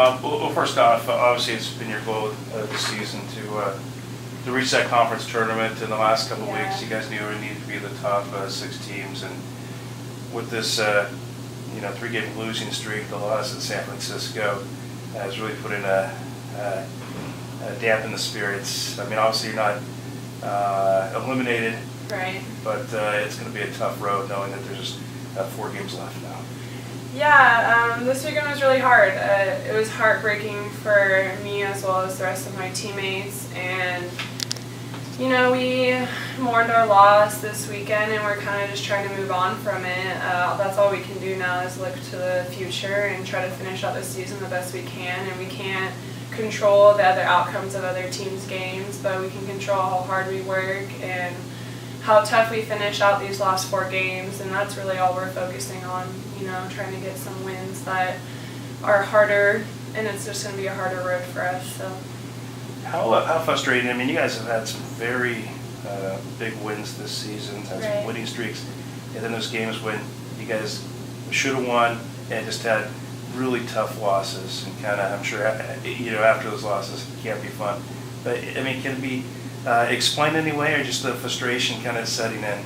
Well, first off, obviously it's been your goal this season to reach that conference tournament. In the last couple of weeks, you guys knew you needed to be the top 6 teams, and with this 3-game losing streak, the loss at San Francisco has really put in a dampen the spirits. I mean, obviously you're not eliminated, right? But it's going to be a tough road knowing that there's just 4 games left now. Yeah, this weekend was really hard. It was heartbreaking for me as well as the rest of my teammates, and we mourned our loss this weekend, and we're kind of just trying to move on from it. That's all we can do now is look to the future and try to finish out the season the best we can. And we can't control the other outcomes of other teams' games, but we can control how hard we work and how tough we finish out these last 4 games. And that's really all we're focusing on, trying to get some wins that are harder, and it's just going to be a harder road for us. So. How frustrating? I mean, you guys have had some very big wins this season, had some winning streaks, and then those games when you guys should have won and just had really tough losses, and kind of, I'm sure, after those losses, it can't be fun. But I mean, can it be explained anyway, or just the frustration kind of setting in?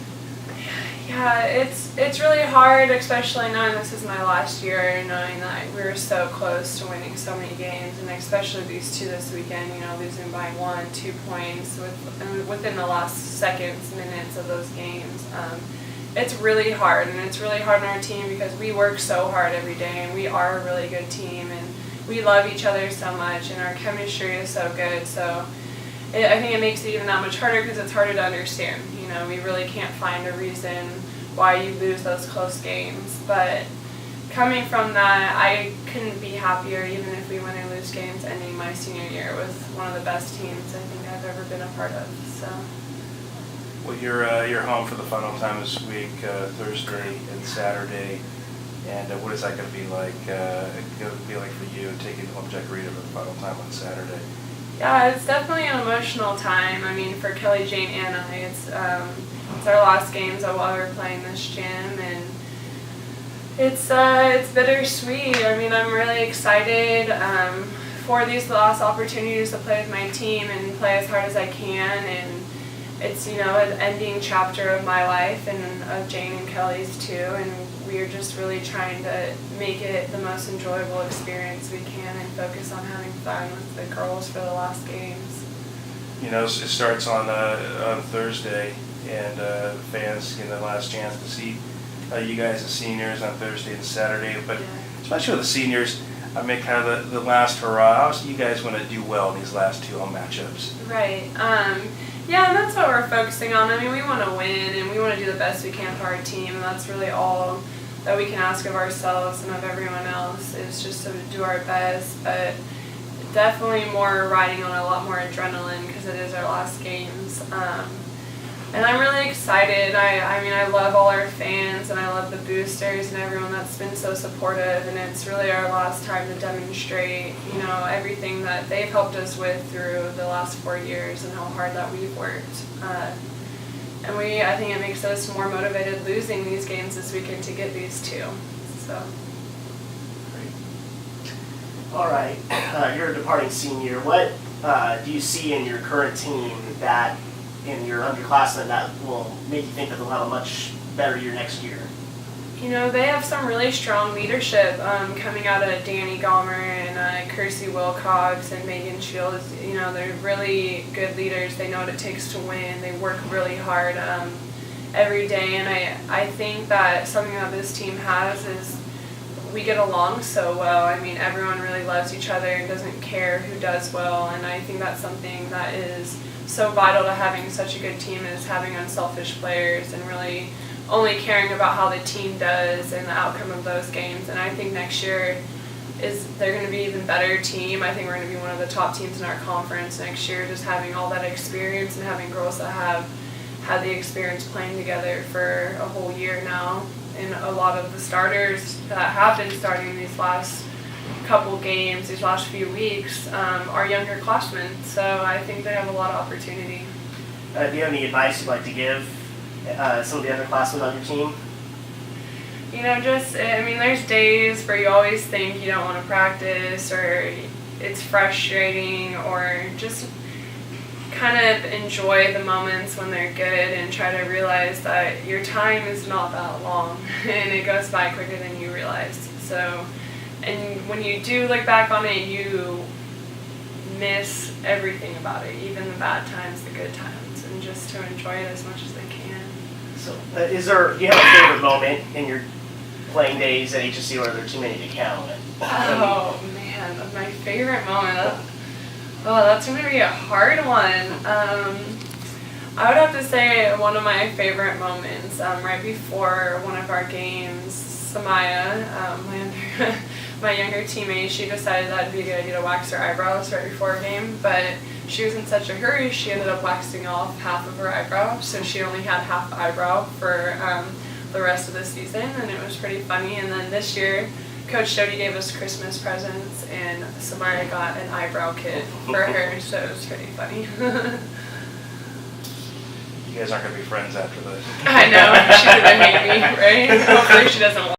Yeah, it's really hard, especially knowing this is my last year, knowing that we were so close to winning so many games, and especially these 2 this weekend, losing by 1, 2 points within the last seconds, minutes of those games. It's really hard, and it's really hard on our team because we work so hard every day, and we are a really good team, and we love each other so much, and our chemistry is so good. So I think it makes it even that much harder because it's harder to understand. We really can't find a reason why you lose those close games. But coming from that, I couldn't be happier, even if we win or lose games, ending my senior year with one of the best teams I think I've ever been a part of. So. Well, you're home for the final time this week, Thursday and Saturday. And what is that going to be like? Going to be like for you taking home Jack Rita for the final time on Saturday? Yeah, it's definitely an emotional time. I mean, for Kelly, Jane, and I, it's our last games that we'll ever play in this gym, and it's bittersweet. I mean, I'm really excited for these last opportunities to play with my team and play as hard as I can, and it's an ending chapter of my life and of Jane and Kelly's too, and we're just really trying to make it the most enjoyable experience we can and focus on having fun with the girls for the last games. It starts on Thursday, and fans get the last chance to see you guys as seniors on Thursday and Saturday, but especially with the seniors, I mean, kind of the last hurrah. Obviously, you guys want to do well in these last 2 home matchups. Right. Yeah, and that's what we're focusing on. I mean, we want to win, and we want to do the best we can for our team, and that's really all that we can ask of ourselves and of everyone else, is just to do our best. But definitely more riding on a lot more adrenaline because it is our last games. And I'm really excited. I mean, I love all our fans, and I love the boosters and everyone that's been so supportive, and it's really our last time to demonstrate, everything that they've helped us with through the last 4 years and how hard that we've worked. And I think it makes us more motivated losing these games this weekend to get these 2. So. Great. All right, you're a departing senior. What do you see in your current team that in your underclassmen that will make you think that they'll have a much better year next year? They have some really strong leadership coming out of Danny Gomer and Kirsty Wilcox and Megan Shields. They're really good leaders. They know what it takes to win. They work really hard every day, and I think that something that this team has is we get along so well. I mean, everyone really loves each other and doesn't care who does well, and I think that's something that is so vital to having such a good team, is having unselfish players and really only caring about how the team does and the outcome of those games. And I think next year they're going to be an even better team. I think we're going to be one of the top teams in our conference next year, just having all that experience and having girls that have had the experience playing together for a whole year now. And a lot of the starters that have been starting these last couple games, these last few weeks, are younger classmen. So I think they have a lot of opportunity. Do you have any advice you'd like to give some of the other classmen on your team? You know, just, I mean, there's days where you always think you don't want to practice, or it's frustrating, or just kind of enjoy the moments when they're good and try to realize that your time is not that long and it goes by quicker than you realize. So, and when you do look back on it, you miss everything about it, even the bad times, the good times, and just to enjoy it as much as they can. So, do you have a favorite moment in your playing days at HSC, or are there too many to count? Oh man, my favorite moment. Oh, that's going to be a hard one. I would have to say one of my favorite moments, right before one of our games, Samaya, my younger teammate, she decided that it'd be a good idea to wax her eyebrows right before a game, but she was in such a hurry, she ended up waxing off half of her eyebrow, so she only had half the eyebrow for the rest of the season, and it was pretty funny. And then this year, Coach Doty gave us Christmas presents, and Samara got an eyebrow kit for her, so it was pretty funny. You guys aren't going to be friends after this. I know, she's gonna hate me, right? Hopefully she doesn't